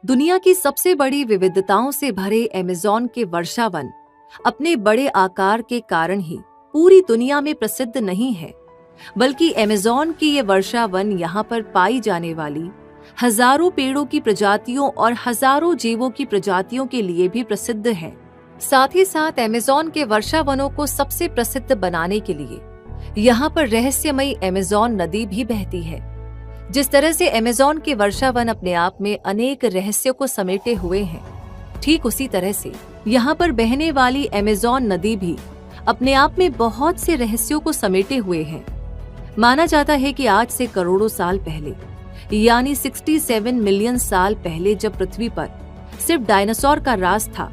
दुनिया की सबसे बड़ी विविधताओं से भरे अमेज़न के वर्षावन अपने बड़े आकार के कारण ही पूरी दुनिया में प्रसिद्ध नहीं है, बल्कि अमेज़न की ये वर्षावन यहाँ पर पाई जाने वाली हजारों पेड़ों की प्रजातियों और हजारों जीवों की प्रजातियों के लिए भी प्रसिद्ध है। साथ ही साथ अमेज़न के वर्षावनों को सबसे प्रसिद्ध बनाने के लिए यहाँ पर रहस्यमयी अमेज़न नदी भी बहती है। जिस तरह से अमेज़न के वर्षावन अपने आप में अनेक रहस्यों को समेटे हुए हैं, ठीक उसी तरह से यहाँ पर बहने वाली अमेज़न नदी भी अपने आप में बहुत से रहस्यों को समेटे हुए हैं। माना जाता है कि आज से करोड़ों साल पहले, यानी 67 मिलियन साल पहले, जब पृथ्वी पर सिर्फ डायनासोर का राज था,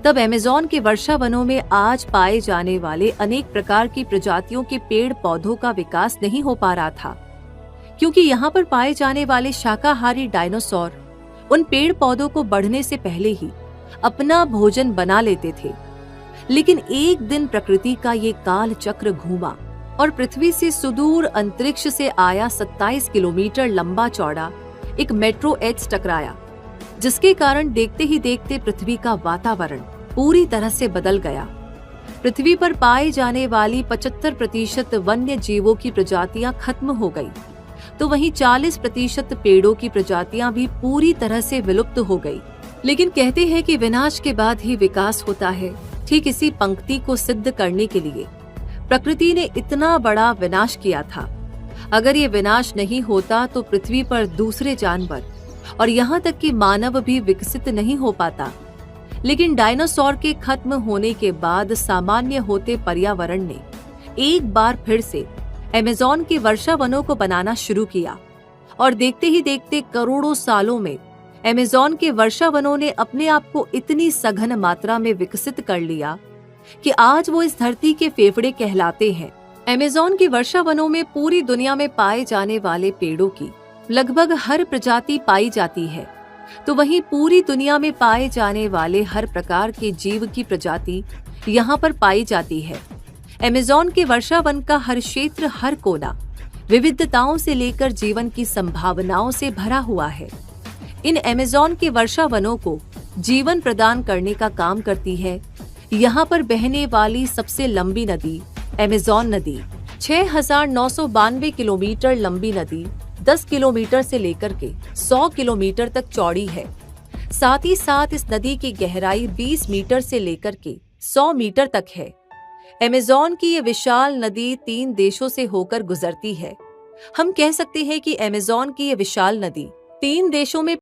तब अमेज़न के वर्षावनों में आज पाए जाने वाले अनेक प्रकार की प्रजातियों के पेड़ पौधों का विकास नहीं हो पा रहा था, क्योंकि यहाँ पर पाए जाने वाले शाकाहारी डायनासोर उन पेड़ पौधों को बढ़ने से पहले ही अपना भोजन बना लेते थे। लेकिन एक दिन प्रकृति का ये काल चक्र घूमा और पृथ्वी से सुदूर अंतरिक्ष से आया 27 किलोमीटर लंबा चौड़ा एक मेट्रोएड्स टकराया, जिसके कारण देखते ही देखते पृथ्वी का वातावरण पूरी तरह से बदल गया। पृथ्वी पर पाए जाने वाली 75% वन्य जीवों की प्रजातियां खत्म हो गई, तो वहीं 40% पेड़ों की प्रजातियां भी पूरी तरह से विलुप्त हो गई। लेकिन कहते हैं कि विनाश के बाद ही विकास होता है। ठीक इसी पंक्ति को सिद्ध करने के लिए प्रकृति ने इतना बड़ा विनाश किया था। अगर ये विनाश नहीं होता तो पृथ्वी पर दूसरे जानवर और यहाँ तक कि मानव भी विकसित नहीं हो पाता। लेकिन डायनासोर के खत्म होने के बाद सामान्य होते पर्यावरण ने एक बार फिर से अमेज़न के वर्षावनों को बनाना शुरू किया, और देखते ही देखते करोड़ों सालों में अमेज़न के वर्षावनों ने अपने आप को इतनी सघन मात्रा में विकसित कर लिया कि आज वो इस धरती के फेफड़े कहलाते हैं। अमेज़न के वर्षावनों में पूरी दुनिया में पाए जाने वाले पेड़ों की लगभग हर प्रजाति पाई जाती है, तो वहीं पूरी दुनिया में पाए जाने वाले हर प्रकार के जीव की प्रजाति यहाँ पर पाई जाती है। अमेज़न के वर्षावन का हर क्षेत्र, हर कोना विविधताओं से लेकर जीवन की संभावनाओं से भरा हुआ है। इन अमेज़न के वर्षावनों को जीवन प्रदान करने का काम करती है यहाँ पर बहने वाली सबसे लंबी नदी अमेज़न नदी। 6,992 किलोमीटर लंबी नदी 10 किलोमीटर से लेकर के 100 किलोमीटर तक चौड़ी है। साथ ही साथ इस नदी की गहराई 20 मीटर से लेकर के 100 मीटर तक है। अमेज़न की ये विशाल नदी 3 देशों से होकर गुजरती है। हम कह सकते हैं कि अमेज़न की ये विशाल नदी 3 देशों में